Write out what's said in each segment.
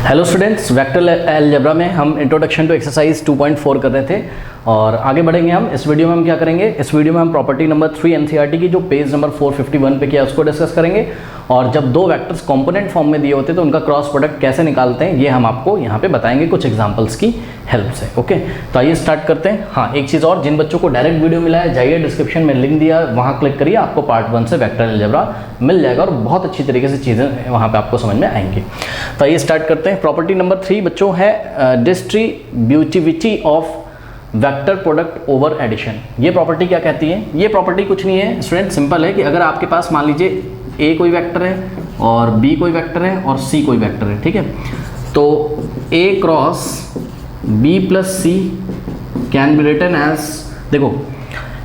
Hello students, vector algebra में हम introduction to exercise 2.4 कर रहे थे और आगे बढ़ेंगे हम। इस वीडियो में हम क्या करेंगे, इस वीडियो में हम प्रॉपर्टी नंबर 3 एनसीईआरटी की जो पेज नंबर 451 पे किया उसको डिस्कस करेंगे। और जब दो वेक्टर्स कंपोनेंट फॉर्म में दिए होते हैं तो उनका क्रॉस प्रोडक्ट कैसे निकालते हैं ये हम आपको यहाँ पे बताएंगे कुछ एग्जांपल्स की हेल्प से। ओके, तो आइए स्टार्ट करते हैं। हाँ, एक चीज़ और, जिन बच्चों को डायरेक्ट वीडियो मिला है जाइए डिस्क्रिप्शन में लिंक दिया, वहाँ क्लिक करिए, आपको पार्ट 1 से वेक्टर अलजेब्रा मिल जाएगा और बहुत अच्छी तरीके से चीज़ें वहाँ पर आपको समझ में आएंगी। तो आइए स्टार्ट करते हैं। प्रॉपर्टी नंबर 3 बच्चों है distributivity of vector product over addition. ये प्रॉपर्टी क्या कहती है? ये प्रॉपर्टी कुछ नहीं है स्टूडेंट, सिंपल है कि अगर आपके पास मान लीजिए ए कोई वेक्टर है और बी कोई वेक्टर है और सी कोई वेक्टर है, ठीक है, तो A cross B plus C can be written as, देखो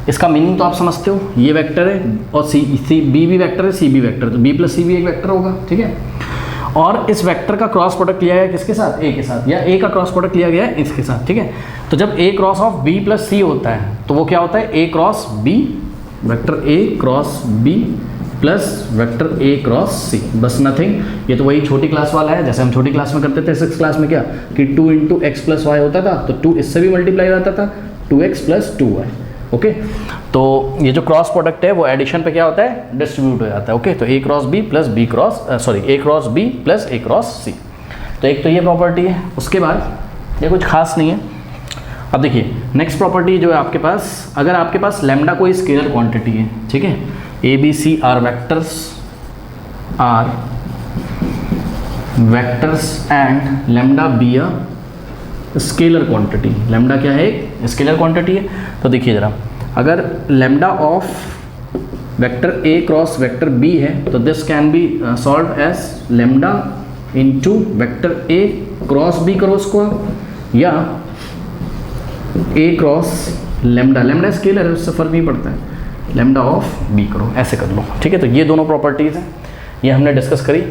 इसका मीनिंग तो आप समझते हो, ये वेक्टर है और सी बी भी वेक्टर है, सी भी वेक्टर है, तो बी प्लस सी भी एक वेक्टर होगा, ठीक है। और इस वेक्टर का क्रॉस प्रोडक्ट लिया गया किसके साथ? ए के साथ, या ए का क्रॉस प्रोडक्ट लिया गया है इसके साथ, ठीक है। तो जब A cross of B plus C होता है तो वो क्या होता है? A cross B, vector A cross B plus vector A cross C, बस नथिंग। ये तो वही छोटी क्लास वाला है जैसे हम छोटी क्लास में करते थे 6th क्लास में, क्या कि 2 इंटू एक्स प्लस वाई होता था, तो 2 इससे भी मल्टीप्लाई होता था, 2x प्लस 2y। ओके, तो ये जो क्रॉस प्रोडक्ट है वो एडिशन पे क्या होता है? डिस्ट्रीब्यूट हो जाता है। ओके, तो A cross B plus B cross A cross B plus A cross C. तो एक तो ये प्रॉपर्टी है, उसके बाद ये कुछ खास नहीं है। अब देखिए नेक्स्ट प्रॉपर्टी जो है आपके पास, अगर आपके पास लैम्डा कोई स्केलर क्वांटिटी है, ठीक है, A B C are vectors and lambda be a scalar quantity. Lambda क्या है? स्केलर क्वांटिटी है। तो देखिए जरा, अगर lambda of vector A cross vector B है तो this can be solved as lambda into vector A cross B करो उसको, या A cross lambda, lambda scalar है उससे फर्क नहीं पड़ता है, लैम्डा ऑफ बी करो, ऐसे कर लो, ठीक है। तो ये दोनों प्रॉपर्टीज़ हैं, ये हमने डिस्कस करी।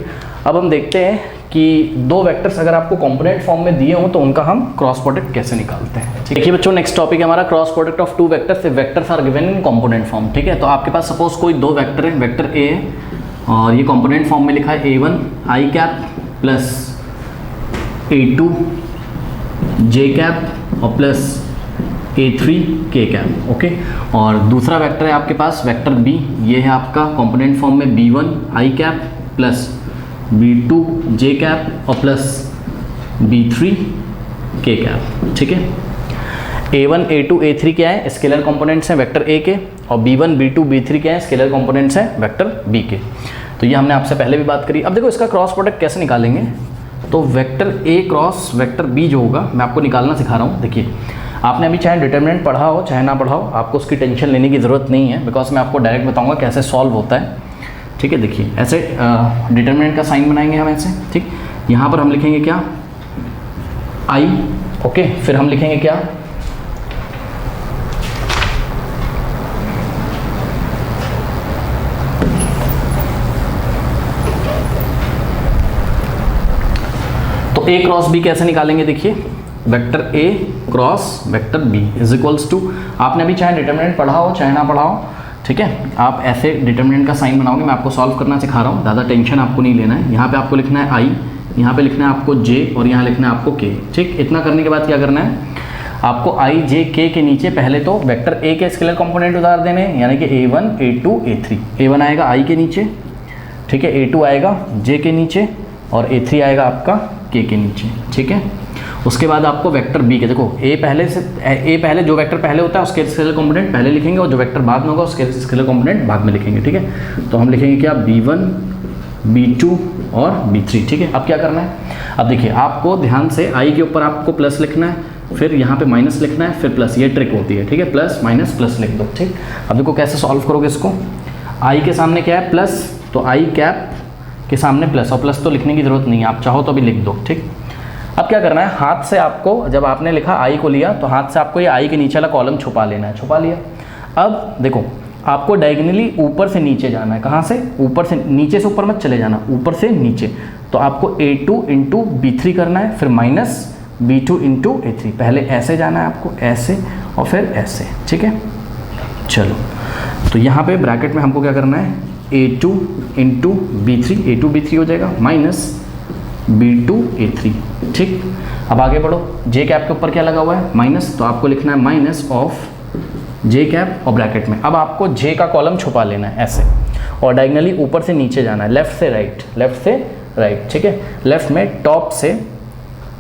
अब हम देखते हैं कि दो वेक्टर्स अगर आपको कंपोनेंट फॉर्म में दिए हों तो उनका हम क्रॉस प्रोडक्ट कैसे निकालते हैं। देखिए बच्चों, नेक्स्ट टॉपिक है हमारा cross product of two vectors if vectors are given in component form, ठीक है। तो आपके पास सपोज कोई दो वेक्टर है, वेक्टर ए है और ये कंपोनेंट फॉर्म में लिखा है a1 आई कैप प्लस a2 जे कैप और प्लस a3 के कैप। ओके, और दूसरा वेक्टर है आपके पास वेक्टर b, ये है आपका कंपोनेंट फॉर्म में b1 आई कैप प्लस b2 जे कैप और प्लस b3 के कैप, ठीक है। a1 a2 a3 क्या है? स्केलर कंपोनेंट्स हैं वेक्टर a के, और b1 b2 b3 क्या है? स्केलर कंपोनेंट्स हैं वेक्टर b के। तो ये हमने आपसे पहले भी बात करी। अब देखो इसका क्रॉस प्रोडक्ट कैसे निकालेंगे, तो vector a cross vector b जो होगा मैं आपको निकालना सिखा रहा हूँ। देखिए आपने अभी चाहे डिटर्मिनेंट पढ़ा हो चाहे ना पढ़ा हो, आपको उसकी टेंशन लेने की ज़रूरत नहीं है, बिकॉज मैं आपको डायरेक्ट बताऊंगा कैसे सॉल्व होता है, ठीक है। देखिए ऐसे डिटर्मिनेंट का साइन बनाएंगे हम ऐसे, ठीक। यहाँ पर हम लिखेंगे क्या? i, ओके, फिर हम लिखेंगे क्या? तो a क्रॉस b कैसे निकालेंगे? देखिए vector a cross vector b is equals to, आपने अभी चाहे डिटर्मिनेंट पढ़ा हो चाहे ना पढ़ा हो, ठीक है, आप ऐसे डिटर्मिनेंट का साइन बनाओगे, मैं आपको सॉल्व करना सिखा रहा हूँ, ज़्यादा टेंशन आपको नहीं लेना है। यहाँ पे आपको लिखना है i, यहाँ पे लिखना है आपको j और यहाँ लिखना है आपको k, ठीक। इतना करने के बाद क्या करना है आपको i j k के नीचे पहले तो वेक्टर a के स्केलर कंपोनेंट उतार देने, यानी कि a1 a2 a3। a1 आएगा i के नीचे, ठीक है, a2 आएगा j के नीचे और a3 आएगा आपका k के नीचे, ठीक है। उसके बाद आपको वेक्टर b के, देखो a पहले जो वेक्टर पहले होता है उसके स्केलर कंपोनेंट पहले लिखेंगे और जो वेक्टर बाद में होगा उसके स्केलर कंपोनेंट बाद में लिखेंगे, ठीक है। तो हम लिखेंगे क्या? b1 b2 और b3, ठीक है। अब क्या करना है? अब देखिए आपको ध्यान से i के ऊपर आपको प्लस लिखना है, फिर यहाँ पे माइनस लिखना है, फिर प्लस, ये ट्रिक होती है, ठीक है, प्लस माइनस प्लस लिख दो, ठीक। अब देखो कैसे सॉल्व करोगे इसको, i के सामने क्या है? प्लस, तो i कैप के सामने प्लस, और प्लस तो लिखने की ज़रूरत नहीं है, आप चाहो तो भी लिख दो, ठीक। अब क्या करना है, हाथ से आपको, जब आपने लिखा i को लिया तो हाथ से आपको ये i के नीचे वाला कॉलम छुपा लेना है, छुपा लिया। अब देखो आपको डायगोनली ऊपर से नीचे जाना है, कहाँ से? ऊपर से नीचे से ऊपर मत चले जाना, ऊपर से नीचे। तो आपको a2 इंटू b3 करना है, फिर माइनस b2 इंटू a3, पहले ऐसे जाना है आपको, ऐसे और फिर ऐसे, ठीक है। चलो तो यहाँ पे ब्रैकेट में हमको क्या करना है, a2 into b3, a2 b3 हो जाएगा, माइनस B2A3। ठीक, अब आगे बढ़ो, जे कैप के ऊपर क्या लगा हुआ है माइनस, तो आपको लिखना है माइनस ऑफ जे कैप और ब्रैकेट में। अब आपको जे का कॉलम छुपा लेना है ऐसे, और डायगनली ऊपर से नीचे जाना है, लेफ्ट से राइट, लेफ्ट से राइट। ठीक है, लेफ्ट में टॉप से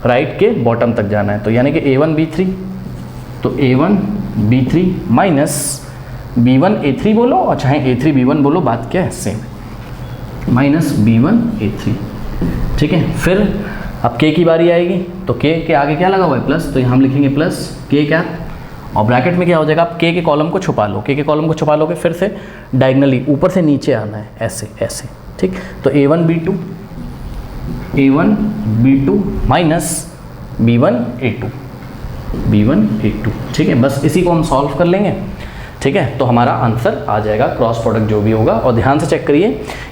राइट के बॉटम तक जाना है, तो यानी कि A1B3, तो A1B3 माइनस B1A3 बोलो और चाहे A3B1 बोलो, बात क्या है सेम, माइनस B1A3। ठीक है, फिर अब K की बारी आएगी, तो K के आगे क्या लगा हुआ है प्लस, तो यहाँ हम लिखेंगे प्लस K कैप, और ब्रैकेट में क्या हो जाएगा, आप K के कॉलम को छुपा लो, K के कॉलम को छुपा लोगे, फिर से डायगनली ऊपर से नीचे आना है ऐसे ऐसे। ठीक, तो A1B2 माइनस B1A2, B1A2। ठीक है, बस इसी को हम सॉल्व कर लेंगे। ठीक है, तो हमारा आंसर आ जाएगा क्रॉस प्रोडक्ट जो भी होगा। और ध्यान से चेक करिए,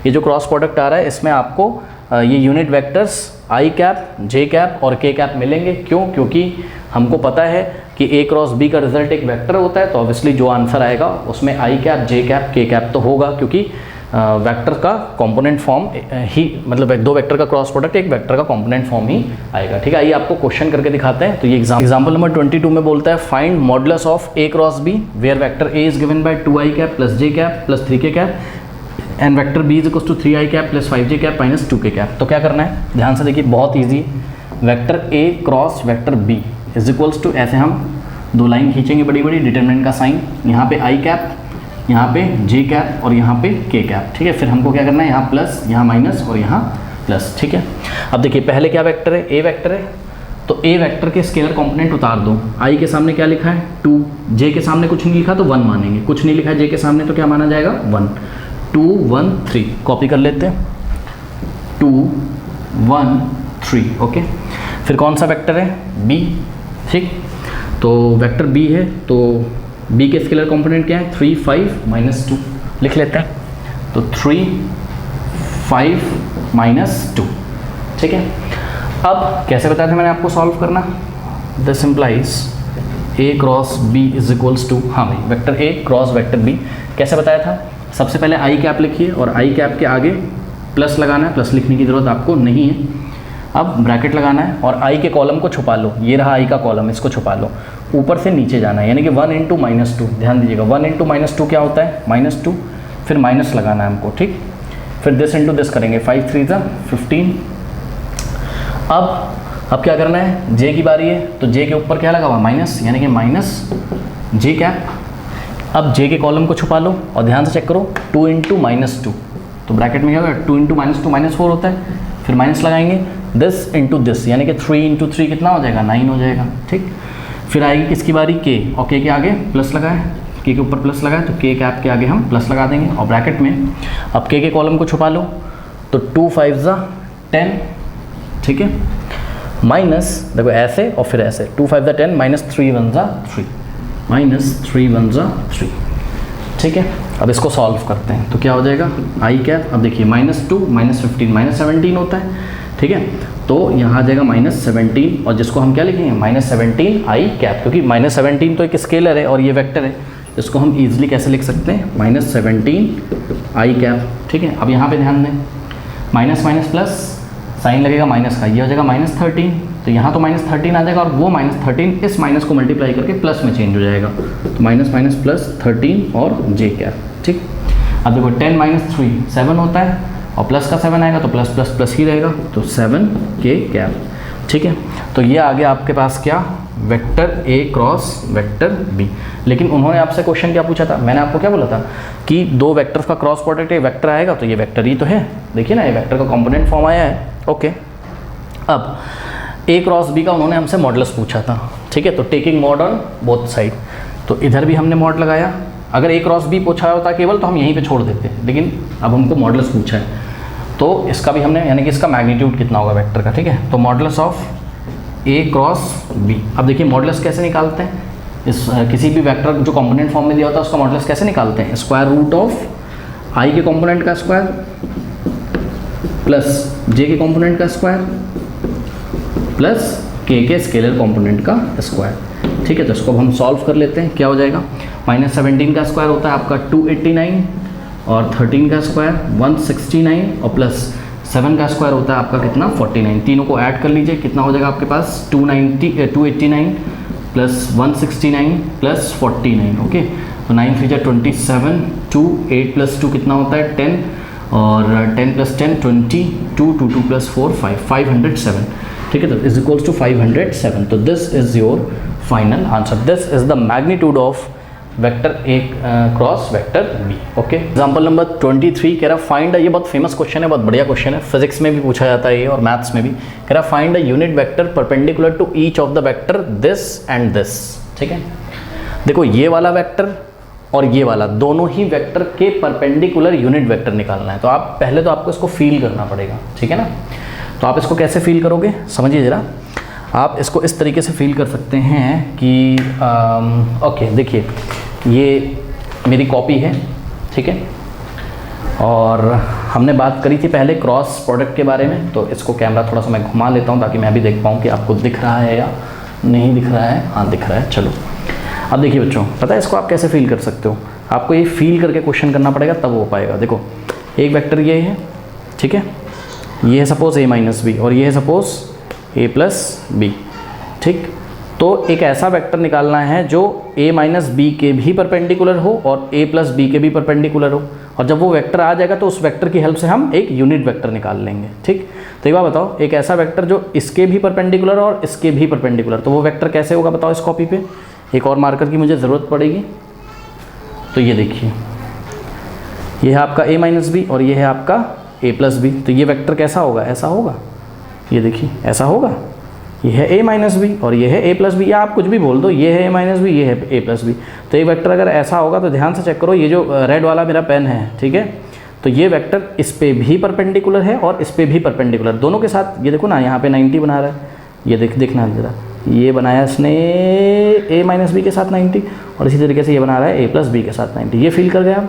ये जो क्रॉस प्रोडक्ट आ रहा है इसमें आपको ये यूनिट वेक्टर्स आई कैप, जे कैप और के कैप मिलेंगे। क्यों? क्योंकि हमको पता है कि ए क्रॉस बी का रिजल्ट एक वेक्टर होता है, तो ऑब्वियसली जो आंसर आएगा उसमें आई cap, J cap, K cap तो होगा, क्योंकि वेक्टर का कंपोनेंट फॉर्म ही, मतलब दो वेक्टर का क्रॉस प्रोडक्ट एक वेक्टर का कंपोनेंट फॉर्म ही आएगा। ठीक है, आइए आपको क्वेश्चन करके दिखाते हैं। तो ये एग्जांपल नंबर 22 में बोलता है find modulus of A cross B where vector A is given by 2i cap plus J cap plus 3k cap and vector B is equals to 3i cap plus 5j cap minus 2k cap. तो क्या करना है, ध्यान से देखिए, बहुत easy. Vector A cross vector B is equals to, ऐसे हम दो लाइन खींचेंगे बड़ी बड़ी, डिटरमिनेंट का साइन, यहाँ पे आई कैप, यहाँ पे जे कैप और यहाँ पे के कैप। ठीक है, फिर हमको क्या करना है, यहाँ प्लस, यहाँ माइनस और यहाँ प्लस। ठीक है, अब देखिए पहले क्या वेक्टर है, ए वेक्टर है, तो ए वेक्टर के स्केलर कंपोनेंट उतार दो। आई के सामने क्या लिखा है 2, जे के सामने कुछ नहीं लिखा तो 1 मानेंगे, कुछ नहीं लिखा है जे के सामने तो क्या माना जाएगा 1, 2 1 3, कॉपी कर लेते हैं 2 1 3। ओके, फिर कौन सा वेक्टर है बी। ठीक, तो वेक्टर बी है, तो बी के स्केलर कंपोनेंट क्या है 3 5 माइनस 2, लिख लेते हैं, तो 3 5 माइनस 2। ठीक है, अब कैसे बताया था मैंने आपको सॉल्व करना, this implies A cross B is equals to, हाँ भाई vector A cross vector B कैसे बताया था। सबसे पहले आई कैप लिखिए और आई कैप के आगे प्लस लगाना है, प्लस लिखने की ज़रूरत आपको नहीं है। अब ब्रैकेट लगाना है और आई के कॉलम को छुपा लो, ये रहा आई का कॉलम, इसको छुपा लो, ऊपर से नीचे जाना है, यानी कि 1 इंटू माइनस 2। ध्यान दीजिएगा 1 इंटू माइनस 2 क्या होता है -2, फिर माइनस लगाना है हमको। ठीक, फिर दिस इंटू दिस करेंगे, 5 3 15। अब क्या करना है, जे की बारी है, तो जे के ऊपर क्या लगा हुआ माइनस, यानी कि माइनस जे कैप। अब जे के कॉलम को छुपा लो और ध्यान से चेक करो 2 इंटू माइनस 2, तो ब्रैकेट में क्या होगा 2 इंटू माइनस 2 -4 होता है, फिर माइनस लगाएंगे दिस इंटू दिस, यानी कि 3 इंटू 3 कितना हो जाएगा 9 हो जाएगा। ठीक, फिर आएगी किसकी बारी के, और के आगे प्लस लगाए, के ऊपर प्लस लगाए तो के कैप के आगे हम प्लस लगा देंगे और ब्रैकेट में अब के कॉलम को छुपा लो, तो 2 5 10। ठीक है, माइनस देखो ऐसे और फिर ऐसे 2 5 10 माइनस 3 1 3, माइनस 3 1 3। ठीक है, अब इसको सॉल्व करते हैं, तो क्या हो जाएगा आई कैप, अब देखिए -2 -15 -17 होता है। ठीक है, तो यहाँ आ जाएगा -17, और जिसको हम क्या लिखेंगे -17 आई कैप, क्योंकि -17 तो एक स्केलर है और ये वेक्टर है, इसको हम इजीली कैसे लिख सकते हैं -17 आई कैप। ठीक है, अब यहाँ पे ध्यान दें, माइनस माइनस प्लस साइन लगेगा माइनस का, ये हो जाएगा -13, तो यहाँ तो -13 आ जाएगा और वो -13 इस माइनस को मल्टीप्लाई करके प्लस में चेंज हो जाएगा, तो माइनस माइनस प्लस 13 और जे कैप। ठीक, अब देखो 10 - 3 7 होता है और प्लस का 7 आएगा तो प्लस प्लस प्लस ही रहेगा, तो 7k कैप। ठीक है, तो ये आ गया आपके पास क्या, vector A cross vector B. लेकिन उन्होंने आपसे क्वेश्चन क्या पूछा था, मैंने आपको क्या बोला था कि दो वेक्टर्स का क्रॉस प्रोडक्ट एक वेक्टर आएगा, तो ये वेक्टर ही तो है, देखिए ना ये वेक्टर का कंपोनेंट फॉर्म आया है। ओके, अब ए क्रॉस बी का उन्होंने हमसे मॉडुलस पूछा था। ठीक है, तो taking mod on both side, तो इधर भी हमने मॉड लगाया। अगर ए क्रॉस बी पूछा होता केवल तो हम यहीं पे छोड़ देते, लेकिन अब हमको मॉडुलस पूछा है, तो इसका भी हमने, यानी कि इसका मैग्नीट्यूड कितना होगा वेक्टर का। ठीक है, तो modulus of A cross B. अब देखिए मॉडुलस कैसे निकालते हैं, इस किसी भी वेक्टर जो कंपोनेंट फॉर्म में दिया होता है उसका मॉडुलस कैसे निकालते हैं, स्क्वायर रूट ऑफ आई के कंपोनेंट का स्क्वायर प्लस जे के कंपोनेंट का स्क्वायर प्लस के स्केलर कंपोनेंट का स्क्वायर। ठीक है, तो इसको हम सॉल्व कर लेते हैं, क्या हो जाएगा, -17 का स्क्वायर होता है आपका 289 और 13 का स्क्वायर 169 और प्लस 7 का स्क्वायर होता है आपका कितना 49, तीनों को ऐड कर लीजिए, कितना हो जाएगा आपके पास 289 प्लस 169 प्लस 49, ओके। तो 9 3 जा 27, 2 8 प्लस 2 कितना होता है 10, और 10 प्लस 10 20, 2 2 2 प्लस 4 5, 507, ठीक है। तो इज इक्वल्स टू 507। तो this is your final answer, this is the magnitude of vector A cross vector B, okay. Example number 23 कह रहा फाइंड, ये बहुत फेमस क्वेश्चन है, बहुत बढ़िया क्वेश्चन है, फिजिक्स में भी पूछा जाता है ये और मैथ्स में भी। कह रहा find a unit vector perpendicular to each of the vector this and this, ठीक है। देखो ये वाला वेक्टर और ये वाला दोनों ही वेक्टर के परपेंडिकुलर यूनिट वेक्टर निकालना है। तो आप पहले तो आपको इसको फील करना पड़ेगा, ठीक है ना। तो आप इसको कैसे फील करोगे समझिए ज़रा। आप इसको इस तरीके से फील कर सकते हैं कि ओके देखिए ये मेरी कॉपी है, ठीक है, और हमने बात करी थी पहले क्रॉस प्रोडक्ट के बारे में। तो इसको कैमरा थोड़ा सा मैं घुमा लेता हूँ ताकि मैं भी देख पाऊँ कि आपको दिख रहा है या नहीं दिख रहा है। हाँ दिख रहा है, चलो। अब देखिए बच्चों, पता है इसको आप कैसे फील कर सकते हो, आपको ये फील करके क्वेश्चन करना पड़ेगा तब हो पाएगा। देखो एक वेक्टर ये है, ठीक है, ये है सपोज a माइनस बी और ये है सपोज a प्लस बी, ठीक। तो एक ऐसा वेक्टर निकालना है जो a माइनस बी के भी परपेंडिकुलर हो और a प्लस बी के भी परपेंडिकुलर हो, और जब वो वेक्टर आ जाएगा तो उस वेक्टर की हेल्प से हम एक यूनिट वेक्टर निकाल लेंगे, ठीक। तो एक बात बताओ, एक ऐसा वेक्टर जो इसके भी परपेंडिकुलर और इसके भी परपेंडिकुलर, तो वो वेक्टर कैसे होगा बताओ इस कॉपी पे। एक और मार्कर की मुझे ज़रूरत पड़ेगी। तो ये देखिए ये है आपका a माइनस बी और ये है आपका a प्लस बी। तो ये वेक्टर कैसा होगा, ऐसा होगा, ये देखिए ऐसा होगा। ये है a माइनस बी और ये है a प्लस बी, या आप कुछ भी बोल दो, ये है a माइनस बी, ये है a प्लस बी। तो ये वेक्टर अगर ऐसा होगा तो ध्यान से चेक करो, ये जो रेड वाला मेरा पेन है, ठीक है, तो ये वेक्टर इस पे भी परपेंडिकुलर है और इस पे भी परपेंडिकुलर, दोनों के साथ। ये देखो ना यहाँ पे 90 बना रहा है, ये देखना ज़रा, ये बनाया इसने a माइनस बी के साथ 90 और इसी तरीके से ये बना रहा है a प्लस बी के साथ 90। ये फील कर गया।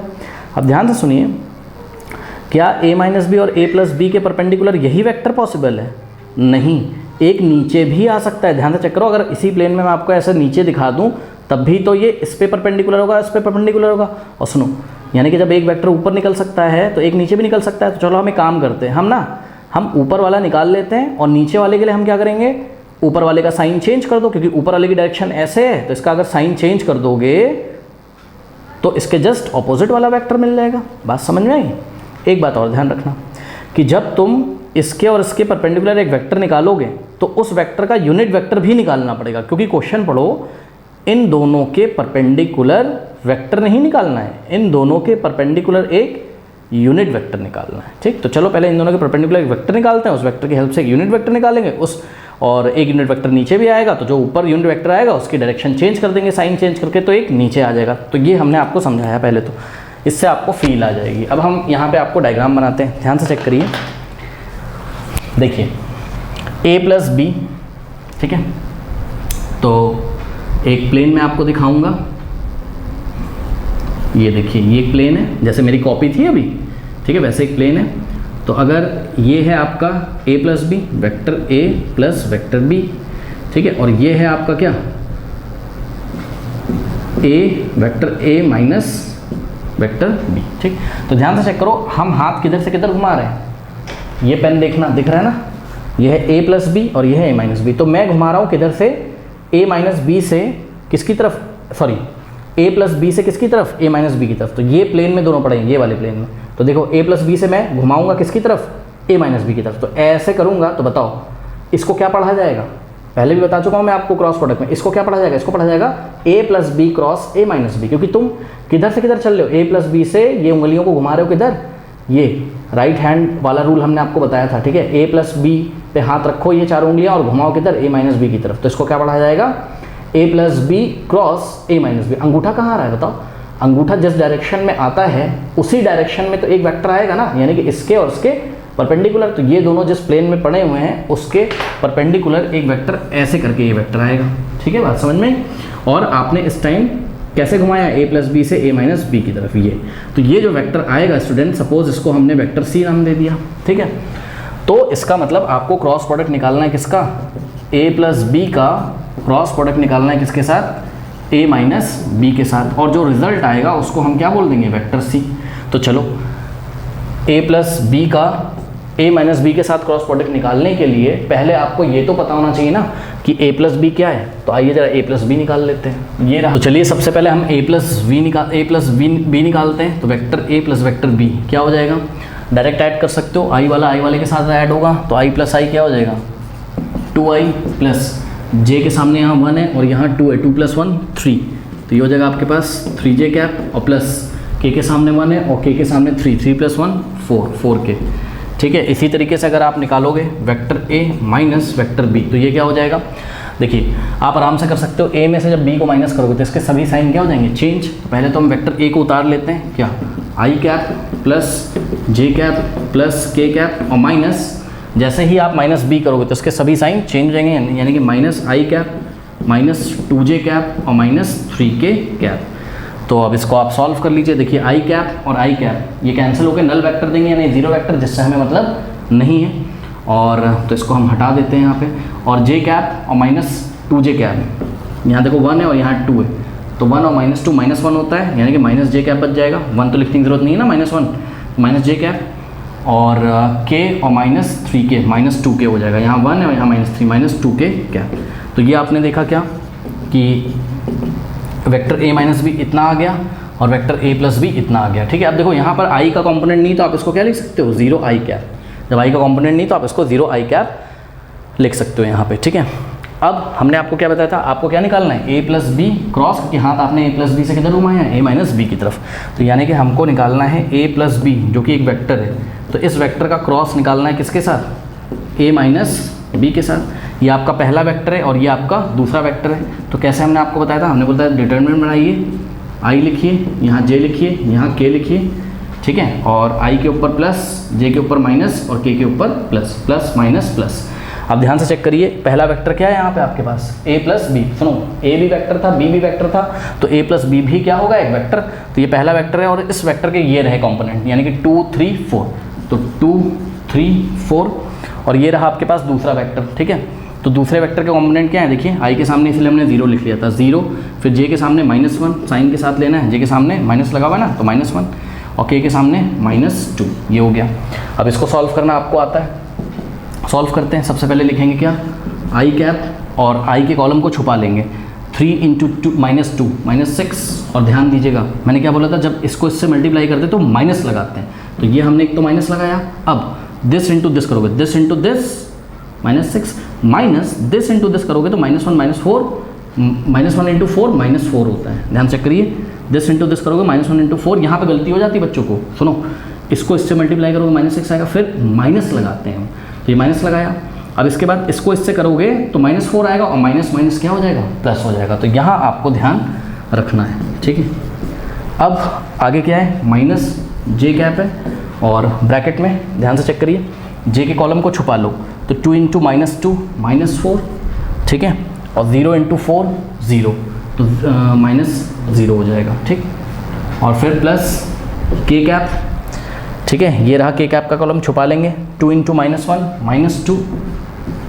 अब ध्यान से सुनिए, क्या a माइनस बी और a प्लस बी के परपेंडिकुलर यही वेक्टर पॉसिबल है? नहीं, एक नीचे भी आ सकता है। ध्यान से चेक करो, अगर इसी प्लेन में मैं आपको ऐसे नीचे दिखा दूं तब भी तो ये इस पे परपेंडिकुलर होगा, इस पे परपेंडिकुलर होगा। और सुनो, यानी कि जब एक वेक्टर ऊपर निकल सकता है तो एक नीचे भी निकल सकता है। तो चलो हम एक काम करते हैं, हम ऊपर वाला निकाल लेते हैं और नीचे वाले के लिए हम क्या करेंगे, ऊपर वाले का साइन चेंज कर दो, क्योंकि ऊपर वाले की डायरेक्शन ऐसे है, तो इसका अगर साइन चेंज कर दोगे तो इसके जस्ट ऑपोजिट वाला वेक्टर मिल जाएगा। बात समझ में आई? एक बात और ध्यान रखना कि जब तुम इसके और इसके परपेंडिकुलर एक वेक्टर निकालोगे तो उस वेक्टर का यूनिट वेक्टर भी निकालना पड़ेगा, क्योंकि क्वेश्चन पढ़ो, इन दोनों के परपेंडिकुलर वेक्टर नहीं निकालना है, इन दोनों के परपेंडिकुलर एक यूनिट वेक्टर निकालना है, ठीक। तो चलो पहले इन दोनों के परपेंडिकुलर एक वेक्टर निकालते हैं, उस वेक्टर की हेल्प से एक यूनिट वेक्टर निकालेंगे, उस और एक यूनिट वेक्टर नीचे भी आएगा, तो जो ऊपर यूनिट वेक्टर आएगा उसकी डायरेक्शन चेंज कर देंगे साइन चेंज करके, तो एक नीचे आ जाएगा। तो ये हमने आपको समझाया पहले, तो इससे आपको फील आ जाएगी। अब हम यहाँ पे आपको डायग्राम बनाते हैं, ध्यान से चेक करिए। देखिए a प्लस बी, ठीक है, तो एक प्लेन में आपको दिखाऊंगा। ये देखिए ये एक प्लेन है, जैसे मेरी कॉपी थी अभी, ठीक है, वैसे एक प्लेन है। तो अगर ये है आपका a plus B, vector a plus vector b, ठीक है, और ये है आपका क्या a vector a minus vector b, ठीक। तो ध्यान से चेक करो, हम हाथ किधर से किधर घुमा रहे हैं, ये पेन देखना दिख रहा है ना, ये है a प्लस बी और ये है a माइनस बी। तो मैं घुमा रहा हूँ किधर से, a माइनस बी से किसकी तरफ, सॉरी a प्लस बी से किसकी तरफ, a माइनस बी की तरफ। तो ये प्लेन में दोनों पड़ेंगे, ये वाले प्लेन में। तो देखो a प्लस बी से मैं घुमाऊंगा किसकी तरफ, a माइनस बी की तरफ। तो ऐसे करूँगा तो बताओ इसको क्या पढ़ा जाएगा, पहले भी बता चुका हूँ मैं आपको क्रॉस प्रोडक्ट में, इसको क्या पढ़ा जाएगा, इसको पढ़ा जाएगा a plus B cross a minus B, क्योंकि तुम किधर से किधर चल रहे हो, a प्लस बी से ये उंगलियों को घुमा रहे हो किधर, ये राइट हैंड वाला रूल हमने आपको बताया था, ठीक है। a प्लस बी पे हाथ रखो ये चारों उंगलियां और घुमाओ किधर, a माइनस बी की तरफ। तो इसको क्या पढ़ा जाएगा, a plus B cross a minus B. अंगूठा कहाँ आ रहा है बताओ, अंगूठा जिस डायरेक्शन में आता है उसी डायरेक्शन में तो एक वेक्टर आएगा ना, यानी कि इसके और इसके परपेंडिकुलर। तो ये दोनों जिस प्लेन में पड़े हुए हैं उसके परपेंडिकुलर एक वेक्टर ऐसे करके ये वेक्टर आएगा, ठीक है, बात समझ में। और आपने इस टाइम कैसे घुमाया, a प्लस बी से a माइनस बी की तरफ, ये। तो ये जो वेक्टर आएगा स्टूडेंट, सपोज इसको हमने वेक्टर c नाम दे दिया, ठीक है। तो इसका मतलब आपको क्रॉस प्रोडक्ट निकालना है किसका, a प्लस बी का क्रॉस प्रोडक्ट निकालना है किसके साथ, a माइनस बी के साथ, और जो रिजल्ट आएगा उसको हम क्या बोल देंगे, वेक्टर c। तो चलो a प्लस बी का ए माइनस बी के साथ क्रॉस प्रोडक्ट निकालने के लिए पहले आपको ये तो पता होना चाहिए ना कि ए प्लस बी क्या है। तो आइए जरा ए प्लस बी निकाल लेते हैं, ये रहा। तो चलिए सबसे पहले हम ए प्लस बी निकालते हैं। तो vector A plus vector B क्या हो जाएगा, डायरेक्ट ऐड कर सकते हो, आई वाला आई वाले के साथ ऐड होगा, तो आई प्लस आई क्या हो जाएगा 2i प्लस जे के सामने यहाँ 1 है और यहाँ 2 है, 2 + 1 3, तो ये हो जाएगा आपके पास 3j कैप और प्लस के सामने 1 है और के सामने 3, 3 + 1 4k। ठीक है, इसी तरीके से अगर आप निकालोगे vector A minus vector B तो ये क्या हो जाएगा, देखिए आप आराम से कर सकते हो। ए में से जब बी को माइनस करोगे तो इसके सभी साइन क्या हो जाएंगे, चेंज। तो पहले तो हम वेक्टर ए को उतार लेते हैं, क्या आई cap plus J cap plus के कैप और माइनस, जैसे ही आप माइनस बी करोगे तो इसके सभी साइन चेंज हो जाएंगे, यानी कि minus I cap minus 2j cap और माइनस 3k कैप। तो अब इसको आप सॉल्व कर लीजिए। देखिए आई कैप और आई कैप ये कैंसिल होकर नल वेक्टर देंगे, यानी जीरो वेक्टर, जिससे हमें मतलब नहीं है, और तो इसको हम हटा देते हैं यहाँ पे। और जे कैप और माइनस 2j कैप, यहाँ देखो 1 है और यहाँ 2 है, तो 1 और -2 -1 होता है, यानी कि माइनस जे कैप बच जाएगा। 1 तो लिखने की जरूरत नहीं है ना, -1 माइनस जे कैप और k और -3k -2k हो जाएगा, यहाँ 1 है और यहाँ -3 -2k कैप। तो ये आपने देखा क्या कि वेक्टर a माइनस बी इतना आ गया और वेक्टर a प्लस बी इतना आ गया। ठीक है, अब देखो यहाँ पर i का कंपोनेंट नहीं तो आप इसको क्या लिख सकते हो, 0i कैप। जब i का कंपोनेंट नहीं तो आप इसको 0i कैप लिख सकते हो यहाँ पे। ठीक है, अब हमने आपको क्या बताया था, आपको क्या निकालना है, a प्लस बी क्रॉस, क्योंकि हाथ आपने a प्लस बी से किधर घुमाया है, a माइनस बी की तरफ। तो यानी कि हमको निकालना है a प्लस बी जो कि एक वेक्टर है, तो इस वेक्टर का क्रॉस निकालना है किसके साथ, a माइनस बी के साथ। ये आपका पहला वेक्टर है और ये आपका दूसरा वेक्टर है। तो कैसे हमने आपको बताया था, हमने बताया डिटरमिनेंट बनाइए, आई लिखिए, यहाँ जे लिखिए, यहाँ के लिखिए। ठीक है, और आई के ऊपर प्लस, जे के ऊपर माइनस और के ऊपर प्लस, प्लस माइनस प्लस। अब ध्यान से चेक करिए, पहला वेक्टर क्या है यहाँ पे आपके पास, a प्लस बी। सुनो, a भी वेक्टर था, b भी वेक्टर था, तो a प्लस बी भी क्या होगा, एक वेक्टर। तो ये पहला वेक्टर है और इस वेक्टर के ये रहे कंपोनेंट, यानी कि 2 3 4, तो 2 3 4, और ये रहा आपके पास दूसरा वेक्टर। ठीक है, तो दूसरे वेक्टर के कंपोनेंट क्या है, देखिए आई के सामने इसलिए हमने 0 लिख लिया था, 0, फिर जे के सामने -1 साइन के साथ लेना है, जे के सामने माइनस लगा हुआ है ना, तो -1 और के सामने -2, ये हो गया। अब इसको सॉल्व करना आपको आता है, सॉल्व करते हैं। सबसे पहले लिखेंगे क्या, आई कैप और आई के कॉलम को छुपा लेंगे, 3 × 2 -2 -6, और ध्यान दीजिएगा मैंने क्या बोला था, जब इसको इससे मल्टीप्लाई करते हैं तो माइनस लगाते हैं। तो ये हमने एक तो माइनस लगाया, अब दिस इंटू दिस करोगे, this into this -6 minus this into this करोगे तो -1 -4, -1 × 4 -4 होता है। ध्यान चेक करिए, दिस इंटू दिस करोगे -1 × 4, यहाँ पे गलती हो जाती है बच्चों को। सुनो, इसको इससे मल्टीप्लाई करोगे -6 आएगा, फिर माइनस लगाते हैं, तो ये माइनस लगाया। अब इसके बाद इसको इससे करोगे तो -4 आएगा और माइनस माइनस क्या हो जाएगा, प्लस हो जाएगा। तो यहाँ आपको ध्यान रखना है। ठीक है, अब आगे क्या है, माइनस जे कैप है और ब्रैकेट में ध्यान से चेक करिए, जे के कॉलम को छुपा लो, तो 2 × -2 -4, ठीक है, और 0 × 4 0, तो -0 हो जाएगा। ठीक, और फिर प्लस के कैप। ठीक है, ये रहा के कैप का कॉलम, छुपा लेंगे, 2 × -1 -2,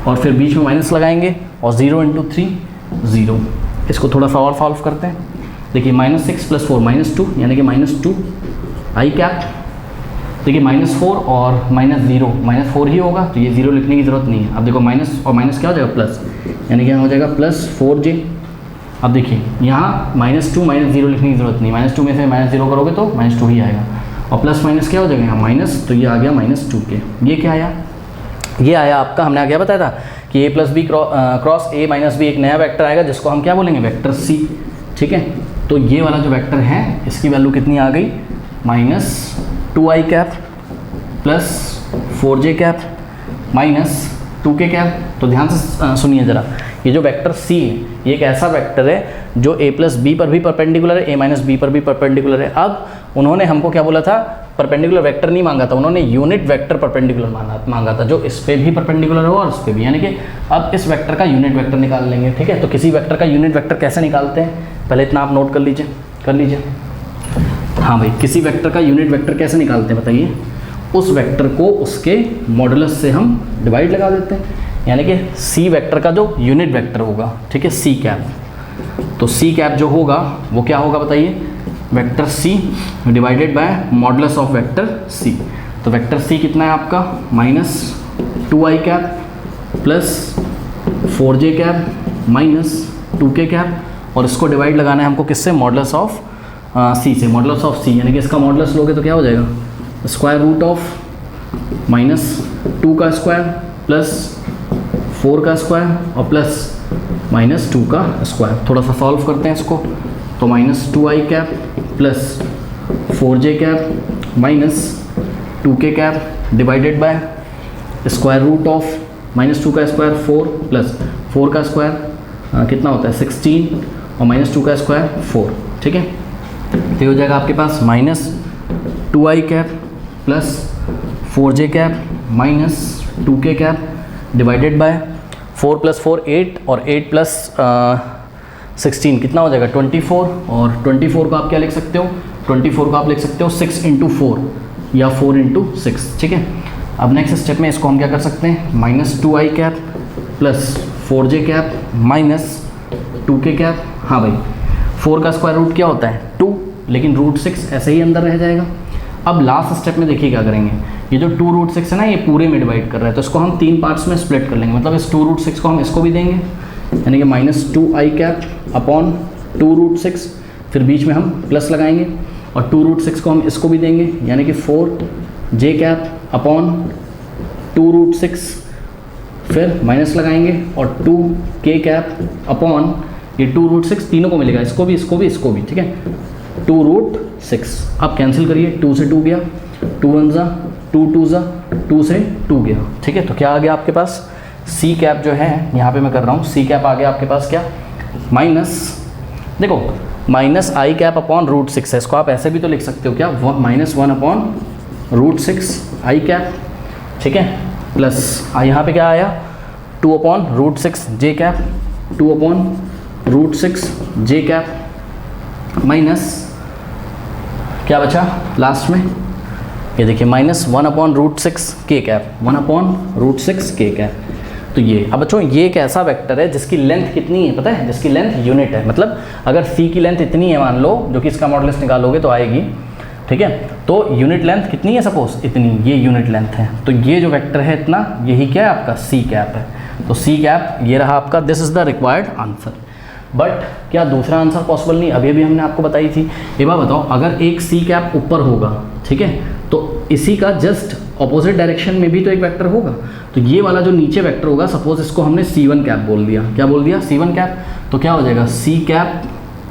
और फिर बीच में माइनस लगाएंगे, और 0 × 3 0। इसको थोड़ा सा और सॉल्व करते हैं। देखिए -6 + 4 -2, यानी कि -2 आई कैप। देखिए -4 और -0, -4 ही होगा, तो ये 0 लिखने की ज़रूरत नहीं है। अब देखो माइनस और माइनस क्या हो जाएगा, प्लस, यानी क्या हो जाएगा +4j। अब देखिए यहाँ -2 -0 लिखने की ज़रूरत नहीं, -2 में से -0 करोगे तो -2 ही आएगा, और प्लस माइनस क्या हो जाएगा यहाँ माइनस, तो ये आ गया -2k। ये क्या आया, ये आया आपका, हमने आगे बताया था कि a plus B cross a minus B एक नया वेक्टर आएगा, जिसको हम क्या बोलेंगे, वेक्टर c। ठीक है, तो ये वाला जो वेक्टर है इसकी वैल्यू कितनी आ गई, -2i cap plus 4j cap minus 2k cap. तो ध्यान से सुनिए ज़रा, ये जो वेक्टर c है ये एक ऐसा वेक्टर है जो a प्लस बी पर भी परपेंडिकुलर है, a माइनस बी पर भी परपेंडिकुलर है। अब उन्होंने हमको क्या बोला था, परपेंडिकुलर वेक्टर नहीं मांगा था, उन्होंने यूनिट वेक्टर परपेंडिकुलर मांगा था, जो इस पे भी परपेंडिकुलर हो और इस पे भी, यानी कि अब इस वेक्टर का यूनिट वेक्टर निकाल लेंगे। ठीक है, तो किसी वेक्टर का यूनिट वेक्टर कैसे निकालते हैं, पहले इतना आप नोट कर लीजिए। हाँ भाई, किसी वेक्टर का यूनिट वेक्टर कैसे निकालते हैं बताइए, उस वेक्टर को उसके मॉडुलस से हम डिवाइड लगा देते हैं, यानी कि सी वेक्टर का जो यूनिट वेक्टर होगा, ठीक है, सी कैप, तो सी कैप जो होगा वो क्या होगा बताइए, vector C divided by modulus of vector C. तो वेक्टर सी कितना है आपका -2i cap plus 4j cap minus 2k cap, और इसको डिवाइड लगाना है हमको किससे, मॉडुलस ऑफ सी से। मॉडुलस ऑफ सी यानी कि इसका मॉडुलस लोगे तो क्या हो जाएगा, स्क्वायर रूट ऑफ -2 का स्क्वायर प्लस 4 का स्क्वायर और प्लस -2 का स्क्वायर। थोड़ा सा सॉल्व करते हैं इसको, तो -2i cap plus 4j cap minus 2k cap divided by square root of -2 का स्क्वायर 4 प्लस 4 का स्क्वायर कितना होता है 16 और -2 का स्क्वायर 4, ठीक है। तो हो जाएगा आपके पास -2i cap plus 4j cap minus 2k cap divided bye 4 + 4 8 और 8 + 16 कितना हो जाएगा 24, और 24 को आप क्या लिख सकते हो, 24 को आप लिख सकते हो 6 × 4 या 4 × 6, ठीक है। अब नेक्स्ट स्टेप में इसको हम क्या कर सकते हैं, -2i cap plus 4j cap minus 2k cap. हाँ भाई 4 का स्क्वायर रूट क्या होता है 2, लेकिन √6 ऐसे ही अंदर रह जाएगा। अब लास्ट स्टेप में देखिए क्या करेंगे, ये जो 2√6 है ना, ये पूरे में डिवाइड कर रहा है, तो इसको हम 3 पार्ट्स में स्प्लिट कर लेंगे। मतलब इस 2√6 को हम इसको भी देंगे, यानी कि -2i कैप अपॉन 2√6, फिर बीच में हम प्लस लगाएंगे, और 2√6 को हम इसको भी देंगे, यानी कि 4j कैप अपॉन 2√6, फिर माइनस लगाएंगे, और 2k कैप अपॉन ये 2√6 तीनों को मिलेगा, इसको भी इसको भी इसको भी, ठीक है, 2√6। अब कैंसिल करिए, 2 से 2 गया, 2 1 ज़ा 2 2 ज़ा 2 से 2 गया, ठीक है। तो क्या आ गया आपके पास, सी कैप जो है यहाँ पे मैं कर रहा हूँ, सी कैप आ गया आपके पास क्या, देखो -i कैप अपॉन √6 है, इसको आप ऐसे भी तो लिख सकते हो क्या, -1 अपॉन √6 i कैप, ठीक है, प्लस यहाँ पे क्या आया 2 upon √6 j cap, 2 upon √6 j cap minus क्या बचा लास्ट में, ये देखिए -1 upon √6 k cap, 1 upon √6 k cap. तो ये अब बच्चों ये एक ऐसा वेक्टर है जिसकी लेंथ कितनी है पता है, जिसकी लेंथ यूनिट है। मतलब अगर c की लेंथ इतनी है मान लो, जो कि इसका मॉडुलस निकालोगे तो आएगी, ठीक है। तो यूनिट लेंथ कितनी है, सपोज इतनी, ये यूनिट लेंथ है, तो ये जो वेक्टर है इतना, यही क्या है आपका सी कैप है। तो सी कैप ये रहा आपका, this is the required answer. But क्या दूसरा आंसर पॉसिबल नहीं, अभी अभी हमने आपको बताई थी। एक बार बताओ, अगर एक सी कैप ऊपर होगा, ठीक है, तो इसी का जस्ट ऑपोजिट डायरेक्शन में भी तो एक वेक्टर होगा। तो ये वाला जो नीचे वेक्टर होगा, सपोज इसको हमने C1 कैप बोल दिया, क्या बोल दिया C1 कैप, तो क्या हो जाएगा C cap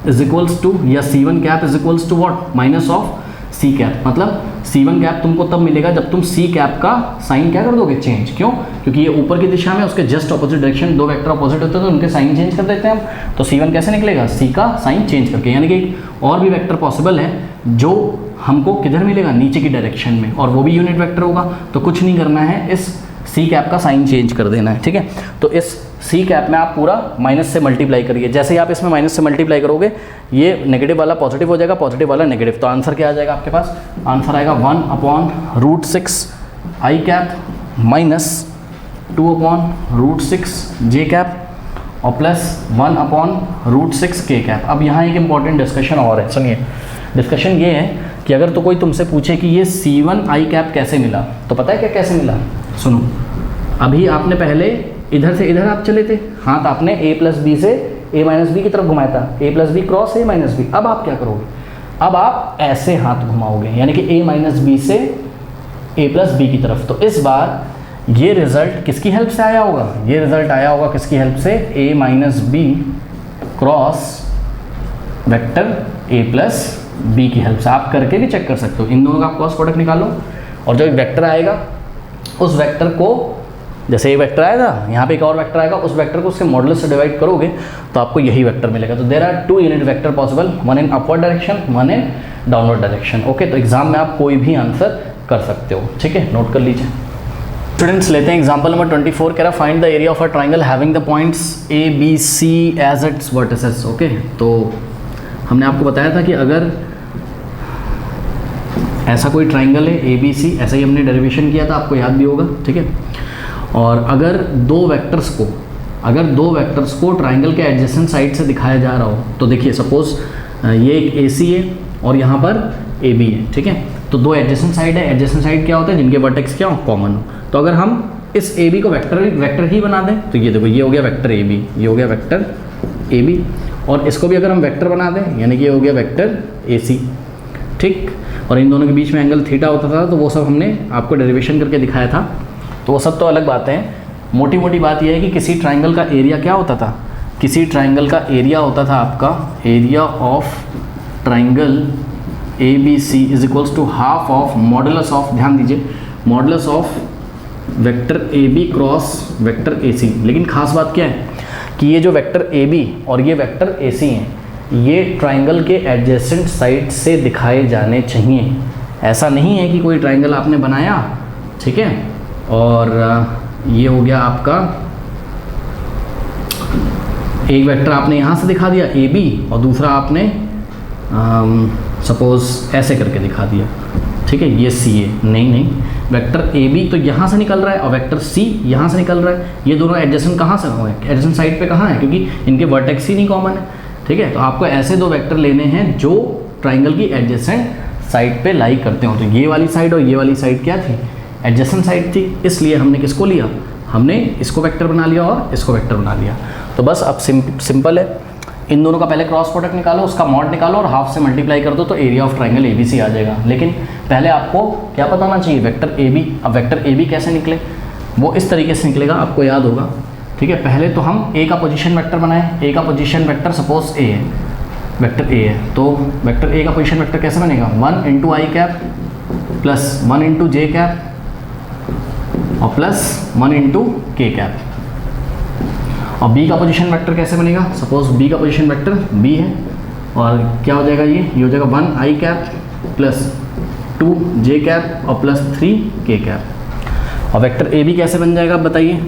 is equals to, या C1 cap is equals to what, minus of C cap. मतलब C1 कैप तुमको तब मिलेगा जब तुम C कैप का साइन क्या कर दोगे, चेंज। क्यों, क्योंकि ये ऊपर की दिशा में उसके जस्ट ऑपोजिट डायरेक्शन, दो वेक्टर ऑपोजिट होते हैं तो उनके साइन चेंज कर देते हैं हम। तो C1 कैसे निकलेगा, C का साइन चेंज करके, यानी कि और भी वेक्टर पॉसिबल है जो हमको किधर मिलेगा, नीचे की डायरेक्शन में, और वो भी यूनिट वेक्टर होगा। तो कुछ नहीं करना है, इस सी कैप का साइन चेंज कर देना है, ठीक है। तो इस सी कैप में आप पूरा माइनस से मल्टीप्लाई करिए। जैसे ही आप इसमें माइनस से मल्टीप्लाई करोगे, ये नेगेटिव वाला पॉजिटिव हो जाएगा, पॉजिटिव वाला नेगेटिव। तो आंसर क्या आ जाएगा आपके पास, आंसर आएगा 1 अपॉन √6 आई कैप माइनस 2 अपॉन √6 जे कैप और प्लस 1 अपॉन √6 के कैप। अब यहाँ एक इंपॉर्टेंट डिस्कशन और है, सुनिए। डिस्कशन ये है कि अगर तो कोई तुमसे पूछे कि ये C1 आई कैप कैसे मिला, तो पता है क्या कैसे मिला, सुनो। अभी आपने पहले इधर से इधर आप चले थे, हाथ आपने a प्लस बी से a माइनस बी की तरफ घुमाया था, a plus B cross a minus B. अब आप क्या करोगे, अब आप ऐसे हाथ घुमाओगे, यानी कि a माइनस बी से a प्लस बी की तरफ। तो इस बार ये रिजल्ट किसकी हेल्प से आया होगा, ये रिजल्ट आया होगा किसकी हेल्प से, a minus B cross vector a plus B की हेल्प से। आप करके भी चेक कर सकते हो, इन दोनों का आप क्रॉस प्रोडक्ट निकालो, और जो एक वेक्टर आएगा उस वेक्टर को, जैसे एक वेक्टर आएगा यहाँ पे एक और वेक्टर आएगा, उस वेक्टर को उसके मॉडुलस से डिवाइड करोगे तो आपको यही वेक्टर मिलेगा। तो there are 2 unit vector possible, one in upward direction, one in downward direction. Okay, तो एग्जाम में आप कोई भी आंसर कर सकते हो, ठीक है, नोट कर लीजिए। स्टूडेंट्स लेते हैं एग्जाम्पल नंबर 24, कह रहा find the area of a triangle having the points A B C as its vertices. Okay, तो हमने आपको बताया था कि अगर ऐसा कोई ट्राइंगल है ए बी सी, ऐसा ही हमने डेरिवेशन किया था, आपको याद भी होगा, ठीक है। और अगर दो वेक्टर्स को ट्राइंगल के एडजेसेंट साइड से दिखाया जा रहा हो, तो देखिए सपोज ये एक ए सी है और यहाँ पर ए बी है, ठीक है। तो दो एडजेसेंट साइड है, एडजेसेंट साइड क्या होता है, जिनके वर्टेक्स क्या हो, कॉमन हो। तो अगर हम इस ए बी को वेक्टर ही बना दें तो ये देखो ये हो गया वेक्टर ए बी, ये हो गया वेक्टर ए बी, और इसको भी अगर हम वेक्टर बना दें यानी कि ये हो गया वेक्टर ए सी, ठीक। और इन दोनों के बीच में एंगल थीटा होता था, तो वो सब हमने आपको डेरिवेशन करके दिखाया था, तो वो सब तो अलग बातें हैं। मोटी मोटी बात यह है कि किसी ट्राइंगल का एरिया क्या होता था, किसी ट्राइंगल का एरिया होता था आपका area of triangle A B C is equals to half of modulus of, ध्यान दीजिए, modulus of vector A B cross vector A C. लेकिन खास बात क्या है कि ये जो वेक्टर ए बी और ये वेक्टर ए सी हैं, ये ट्राइंगल के एडजेसेंट साइड से दिखाए जाने चाहिए। ऐसा नहीं है कि कोई ट्राइंगल आपने बनाया, ठीक है, और ये हो गया आपका एक वेक्टर आपने यहाँ से दिखा दिया ए बी और दूसरा आपने सपोज ऐसे करके दिखा दिया, ठीक है, ये सी है। नहीं, वेक्टर ए बी तो यहाँ से निकल रहा है और वेक्टर सी यहाँ से निकल रहा है। ये दोनों एडजेसेंट कहाँ से हुए, एडजेसेंट साइड पे कहाँ है, क्योंकि इनके वर्टेक्स ही नहीं कॉमन है, ठीक है। तो आपको ऐसे दो वेक्टर लेने हैं जो ट्राइंगल की एडजेसेंट साइड पे लाई करते हो। तो ये वाली साइड और ये वाली साइड क्या थी, एडजेसेंट साइड थी, इसलिए हमने किसको लिया, हमने इसको वेक्टर बना लिया और इसको वेक्टर बना लिया। तो बस अब सिंपल है, इन दोनों का पहले क्रॉस प्रोडक्ट निकालो, उसका मॉड निकालो और हाफ से मल्टीप्लाई कर दो तो area of triangle A B C आ जाएगा। लेकिन पहले आपको क्या पता होना चाहिए, वेक्टर ए बी। अब वेक्टर ए बी कैसे निकले, वो इस तरीके से निकलेगा, आपको याद होगा, ठीक है। पहले तो हम ए का पोजीशन वेक्टर बनाए, ए का पोजीशन वेक्टर सपोज ए है, वेक्टर ए है, तो वेक्टर ए का पोजीशन वेक्टर कैसे बनेगा, 1 इंटू आई कैप प्लस 1 इंटू जे कैप और प्लस 1 इंटू के कैप। और बी का पोजीशन वेक्टर कैसे बनेगा, सपोज बी का पोजीशन वेक्टर बी है और क्या हो जाएगा, ये हो जाएगा 1 आई कैप प्लस 2 जे कैप और प्लस 3 के कैप। और वेक्टर ए बी कैसे बन जाएगा, आप बताइए,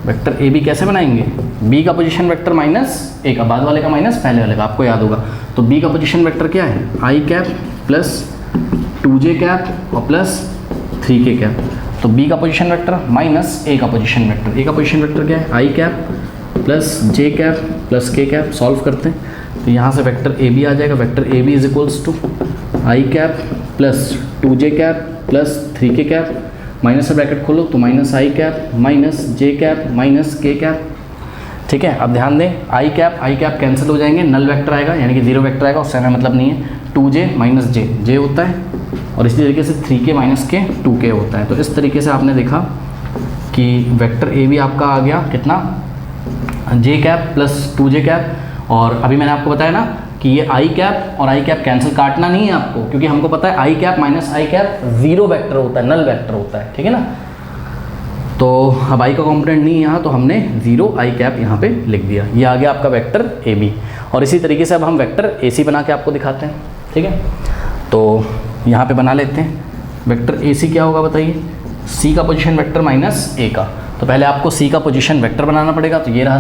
वेक्टर ए बी कैसे बनाएंगे, बी का पोजीशन वेक्टर माइनस ए का, बाद वाले का माइनस पहले वाले का, आपको याद होगा। तो बी का पोजीशन वेक्टर क्या है, आई कैप प्लस 2 जे कैप और प्लस 3 के कैप। तो बी का पोजीशन वेक्टर माइनस ए का पोजीशन वेक्टर, ए का पोजीशन वेक्टर क्या है, आई cap plus J cap plus के कैप। सॉल्व करते हैं तो यहाँ से वेक्टर ए बी आ जाएगा, vector A B is equals to I cap plus 2 J cap plus 3 K cap, minus से ब्रैकेट खोलो तो minus I cap minus J cap minus K cap, ठीक है। अब ध्यान दें, आई कैप कैंसिल हो जाएंगे, नल वेक्टर आएगा यानी कि जीरो वेक्टर आएगा, उससे हमें मतलब नहीं है। 2j माइनस जे होता है और इसी तरीके से 3k माइनस के 2k होता है। तो इस तरीके से आपने देखा कि वेक्टर ए भी आपका आ गया कितना, जे कैप प्लस 2j कैप। और अभी मैंने आपको बताया ना कि ये आई कैप और आई कैप कैंसिल, काटना नहीं है आपको, क्योंकि हमको पता है आई cap minus I cap zero vector होता है, नल वेक्टर होता है, ठीक है ना। तो अब आई का कॉम्पोनेंट नहीं है यहाँ, तो हमने जीरो आई कैप यहाँ पे लिख दिया। ये आ गया आपका वेक्टर ए बी। और इसी तरीके से अब हम वेक्टर ए सी बना के आपको दिखाते हैं, ठीक है। तो यहाँ पे बना लेते हैं, वेक्टर ए सी क्या होगा बताइए, सी का पोजीशन वेक्टर माइनस ए का। तो पहले आपको सी का पोजीशन वेक्टर बनाना पड़ेगा, तो ये रहा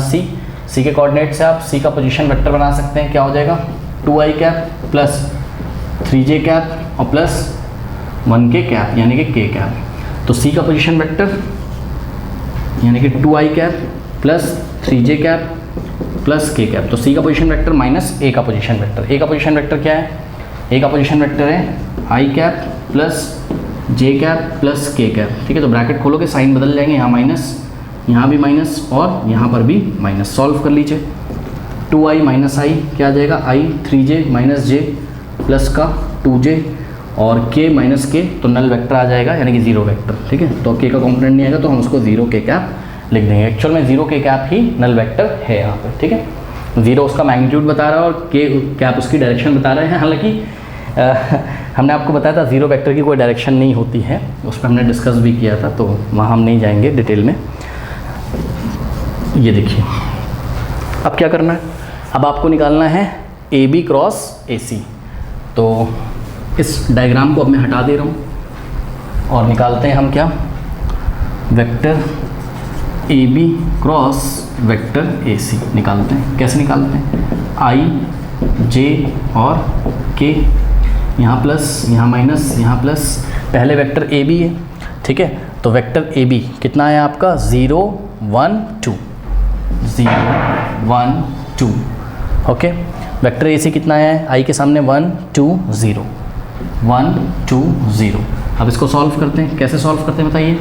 सी के कोऑर्डिनेट से आप सी का पोजीशन वेक्टर बना सकते हैं। क्या हो जाएगा, 2i cap plus 3j cap और प्लस 1k कैप यानी कि k कैप। तो सी का पोजीशन वेक्टर यानी कि 2i cap plus 3j cap plus k cap. तो सी का पोजीशन वेक्टर माइनस ए का पोजीशन वेक्टर। ए का पोजीशन वेक्टर क्या है, ए का पोजीशन वेक्टर है आई cap plus J cap plus के कैप, ठीक है। तो ब्रैकेट खोलोगे साइन बदल जाएंगे, यहाँ माइनस, यहाँ भी माइनस और यहाँ पर भी माइनस। सॉल्व कर लीजिए, 2i माइनस आई क्या आ जाएगा, आई 3j माइनस जे प्लस का 2j और k माइनस के, तो नल वेक्टर आ जाएगा यानी कि जीरो वेक्टर, ठीक है। तो k का कॉम्पोनेंट नहीं आएगा तो हम उसको जीरो के कैप लिख देंगे। एक्चुअल में जीरो के कैप ही नल वेक्टर है यहाँ पर, ठीक है। जीरो उसका मैग्नीट्यूड बता रहा है और के कैप उसकी डायरेक्शन बता रहे हैं। हालांकि हमने आपको बताया था जीरो वेक्टर की कोई डायरेक्शन नहीं होती है, उस पर हमने डिस्कस भी किया था, तो वहाँ हम नहीं जाएंगे डिटेल में। ये देखिए अब क्या करना है, अब आपको निकालना है ए बी क्रॉस ए सी। तो इस डायग्राम को अब मैं हटा दे रहा हूँ और निकालते हैं हम क्या, vector A B cross vector A C निकालते हैं। कैसे निकालते हैं, आई जे और के, यहाँ प्लस यहाँ माइनस यहाँ प्लस। पहले वेक्टर ए बी है, ठीक है। तो वेक्टर ए बी कितना है आपका, 0 1 2, 0 1 2, ओके। वेक्टर ए सी कितना है, आई के सामने 1 2 0, 1 2 0। अब इसको सॉल्व करते हैं, कैसे सॉल्व करते हैं बताइए।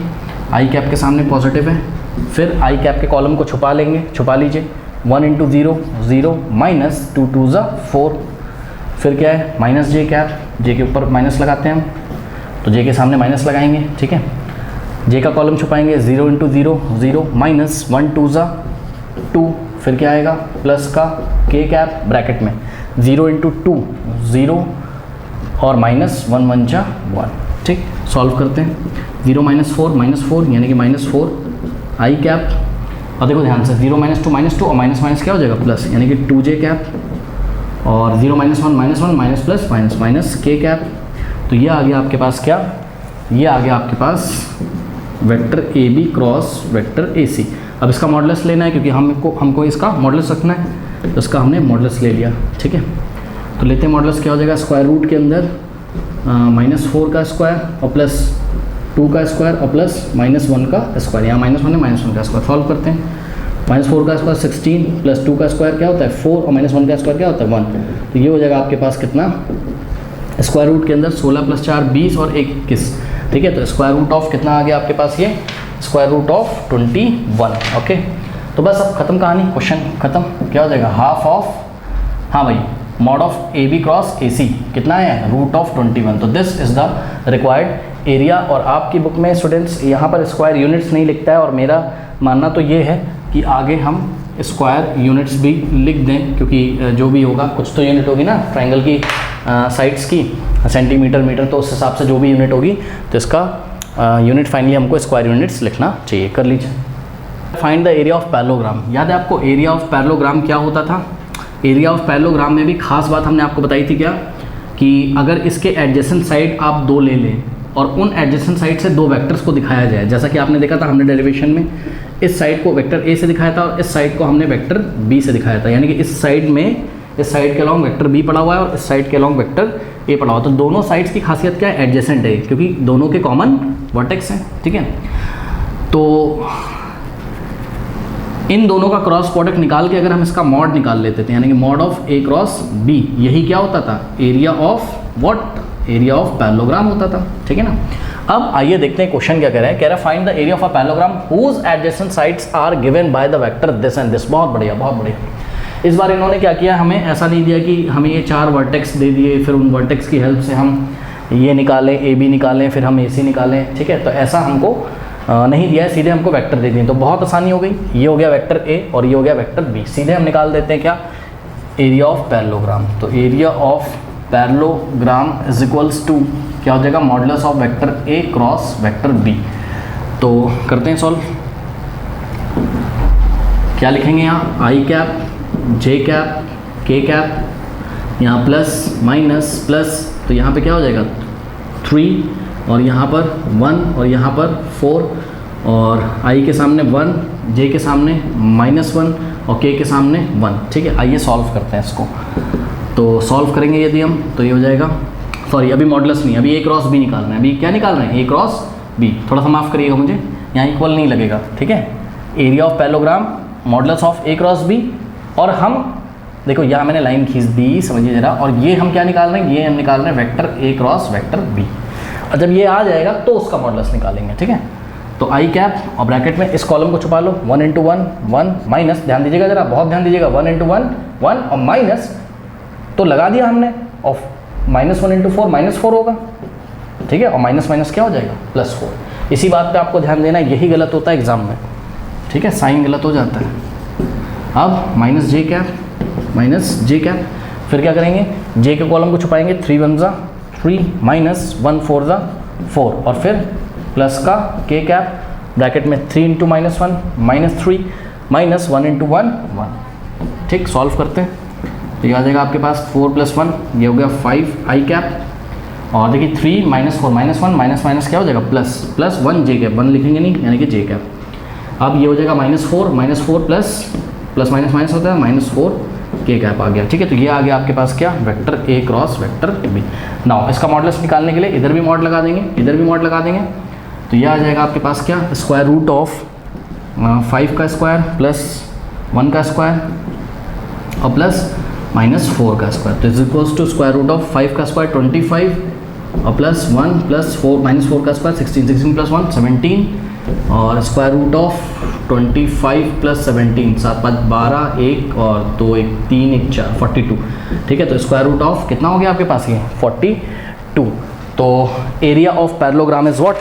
आई कैप के सामने पॉजिटिव है, फिर आई कैप के कॉलम को छुपा लेंगे, छुपा लीजिए। 1 × 0 0 माइनस 2 2 4, फिर क्या है माइनस जे कैप, जे के ऊपर माइनस लगाते हैं हम, तो जे के सामने माइनस लगाएंगे, ठीक है। जे का कॉलम छुपाएंगे, 0 × 0 0 माइनस 1 2 2, फिर क्या आएगा प्लस का के कैप ब्रैकेट में 0 × 2 0 और माइनस 1 1 जा 1, ठीक। सॉल्व करते हैं, 0 - 4 यानी कि -4 आई कैप, और देखो ध्यान से 0 - 2 -2 और माइनस माइनस क्या हो जाएगा प्लस, यानी कि 2 जे कैप, और 0 - 1 -1 minus plus minus minus K cap. तो ये आ गया आपके पास क्या, ये आ गया आपके पास vector A B cross vector A C. अब इसका मॉडुलस लेना है क्योंकि हमको इसका मॉडुलस रखना है, तो इसका हमने मॉडुलस ले लिया, ठीक है। तो लेते हैं मॉडुलस, क्या हो जाएगा स्क्वायर रूट के अंदर -4 का स्क्वायर और प्लस 2 का स्क्वायर और प्लस -1 का स्क्वायर, यहाँ -1 है -1 का स्क्वायर। सॉल्व करते हैं, -4 का स्क्वायर 16 प्लस 2 का स्क्वायर क्या होता है 4 और -1 का स्क्वायर क्या होता है 1। तो ये हो जाएगा आपके पास कितना, स्क्वायर रूट के अंदर 16 + 4 20 और 21, ठीक है। तो स्क्वायर रूट ऑफ कितना आ गया आपके पास, ये स्क्वायर रूट ऑफ 21, ओके। तो बस अब खत्म कहानी, क्वेश्चन खत्म। क्या हो जाएगा हाफ ऑफ, हाँ भाई, mod of A B cross A C कितना है √21। तो this is the required area. और आपकी बुक में स्टूडेंट्स यहाँ पर स्क्वायर यूनिट्स नहीं लिखता है, और मेरा मानना तो ये है कि आगे हम स्क्वायर यूनिट्स भी लिख दें, क्योंकि जो भी होगा कुछ तो यूनिट होगी ना ट्रायंगल की साइड्स की, सेंटीमीटर मीटर, तो उस हिसाब से जो भी यूनिट होगी तो इसका यूनिट फाइनली हमको स्क्वायर यूनिट्स लिखना चाहिए। कर लीजिए। Find the area of parallelogram. याद है आपको एरिया ऑफ पैरेललोग्राम क्या होता था। एरिया ऑफ पैरेललोग्राम में भी खास बात हमने आपको बताई थी क्या, कि अगर इसके एडजेसेंट साइड आप 2 ले लें और उन एडजेसेंट साइड से 2 वेक्टर्स को दिखाया जाए, जैसा कि आपने देखा था हमने डेरिवेशन में, इस साइड को वेक्टर ए से दिखाया था और इस साइड को हमने वेक्टर बी से दिखाया था, यानी कि इस साइड में, इस साइड के अलॉन्ग वेक्टर बी पड़ा हुआ है और इस साइड के अलॉन्ग वेक्टर ए पड़ा हुआ है। तो दोनों साइड्स की खासियत क्या है, एडजेसेंट है, क्योंकि दोनों के कॉमन वर्टेक्स हैं, ठीक है। तो इन दोनों का क्रॉस प्रोडक्ट निकाल के अगर हम इसका मॉड निकाल लेते थे, यानी कि mod of A cross B, यही क्या होता था area of what, area of parallelogram होता था, ठीक है ना। अब आइए देखते हैं क्वेश्चन क्या कह रहा है। कह रहा है find the area of a parallelogram whose adjacent sides are given by the vector this and this. बहुत बढ़िया, बहुत बढ़िया। इस बार इन्होंने क्या किया, हमें ऐसा नहीं दिया कि हमें ये 4 वर्टेक्स दे दिए, फिर उन वर्टेक्स की हेल्प से हम ये निकालें, ए बी निकालें, फिर हम ए सी निकालें, ठीक है। तो ऐसा हमको नहीं दिया है, सीधे हमको वेक्टर दे दिए, तो बहुत आसानी हो गई। ये हो गया वेक्टर ए और ये हो गया वेक्टर बी, सीधे हम निकाल देते हैं क्या, एरिया ऑफ पैरेललोग्राम। तो area of parallelogram is equals to क्या हो जाएगा, modulus of vector A cross vector B. तो करते हैं सॉल्व। क्या लिखेंगे यहाँ, I cap, J cap, K cap, यहाँ प्लस माइनस प्लस, तो यहाँ पे क्या हो जाएगा 3 और यहाँ पर 1 और यहाँ पर 4, और आई के सामने 1, जे के सामने -1 और के के सामने 1, ठीक है। आइए सॉल्व करते हैं इसको। तो सॉल्व करेंगे यदि हम, तो ये हो जाएगा, सॉरी अभी मॉडुलस नहीं, अभी ए क्रॉस बी निकाल रहे हैं। अभी क्या निकाल रहे हैं, ए क्रॉस बी। थोड़ा सा माफ़ करिएगा मुझे, यहाँ इक्वल नहीं लगेगा, ठीक है। Area of parallelogram modulus of A cross B, और हम देखो यहाँ मैंने लाइन खींच दी, समझिए जरा। और ये हम क्या निकाल रहे हैं, ये हम निकाल रहे हैं vector A cross vector B, और जब ये आ जाएगा तो उसका मॉडुलस निकालेंगे, ठीक है। तो आई कैप और ब्रैकेट में इस कॉलम को छुपा लो, 1 × 1 1 माइनस, ध्यान दीजिएगा जरा, बहुत ध्यान दीजिएगा, 1 × 1 1 और माइनस तो लगा दिया हमने, और -1 × 4 -4 होगा, ठीक है। और माइनस माइनस क्या हो जाएगा +4। इसी बात पे आपको ध्यान देना है, यही गलत होता है एग्जाम में, ठीक है, साइन गलत हो जाता है। अब माइनस जे कैप, फिर क्या करेंगे, जे के कॉलम को छुपाएंगे, 3 1 ज़ा 3 -1 4 ज़ा 4, और फिर प्लस का के कैप ब्रैकेट में 3 × -1 -3 -1 × 1 1, ठीक। सॉल्व करते हैं तो ये आ जाएगा आपके पास 4 + 1, ये हो गया 5 आई कैप, और देखिए 3 -4 -1 माइनस क्या हो जाएगा प्लस 1 जे कैप, 1 लिखेंगे नहीं, यानी कि जे कैप। अब ये हो जाएगा -4 प्लस माइनस होता है -4 के कैप आ गया, ठीक है। तो ये आ गया आपके पास क्या, vector A cross vector B. Now इसका मॉडुलस निकालने के लिए इधर भी मॉड लगा देंगे, इधर भी मॉड लगा देंगे, तो ये आ जाएगा आपके पास क्या, स्क्वायर रूट ऑफ 5 का स्क्वायर प्लस 1 का स्क्वायर और प्लस -4 का स्क्वायर, तो is equals to square root of 5 का स्क्वायर 25 और प्लस 1 प्लस 4 माइनस 4 का स्क्वायर 16, 16 प्लस 1 17 और स्क्वायर रूट ऑफ 25 प्लस 17 7 5 12 1 और 2 1 3 1 4 42। ठीक है, तो स्क्वायर रूट ऑफ कितना हो गया आपके पास ये 42। तो area of parallelogram is what?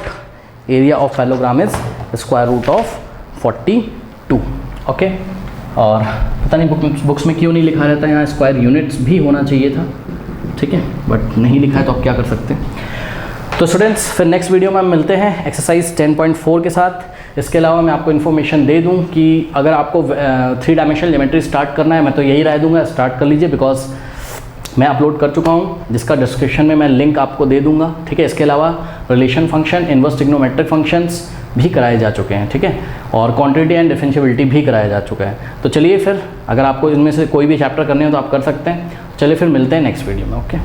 Area of parallelogram is square root of 42। Okay, और पता नहीं बुक्स में क्यों नहीं लिखा रहता है, यहाँ स्क्वायर यूनिट्स भी होना चाहिए था। ठीक है, बट नहीं लिखा है तो आप क्या कर सकते हैं। तो स्टूडेंट्स फिर नेक्स्ट वीडियो में हम मिलते हैं एक्सरसाइज 10.4 के साथ। इसके अलावा मैं आपको इन्फॉर्मेशन दे दूं कि अगर आपको 3 डायमेंशनल ज्योमेट्री स्टार्ट करना है, मैं तो यही राय दूंगा स्टार्ट कर लीजिए, बिकॉज मैं अपलोड कर चुका हूं जिसका डिस्क्रिप्शन में मैं लिंक आपको दे दूंगा। ठीक है, इसके अलावा relation function, inverse trigonometric functions भी कराए जा चुके हैं। ठीक है, और क्वांटिटी एंड डिफरेंशिएबिलिटी भी कराया जा चुका है। तो चलिए फिर अगर आपको इनमें से कोई भी चैप्टर करने हो तो आप कर सकते हैं। चलिए फिर मिलते हैं नेक्स्ट वीडियो में। ओके।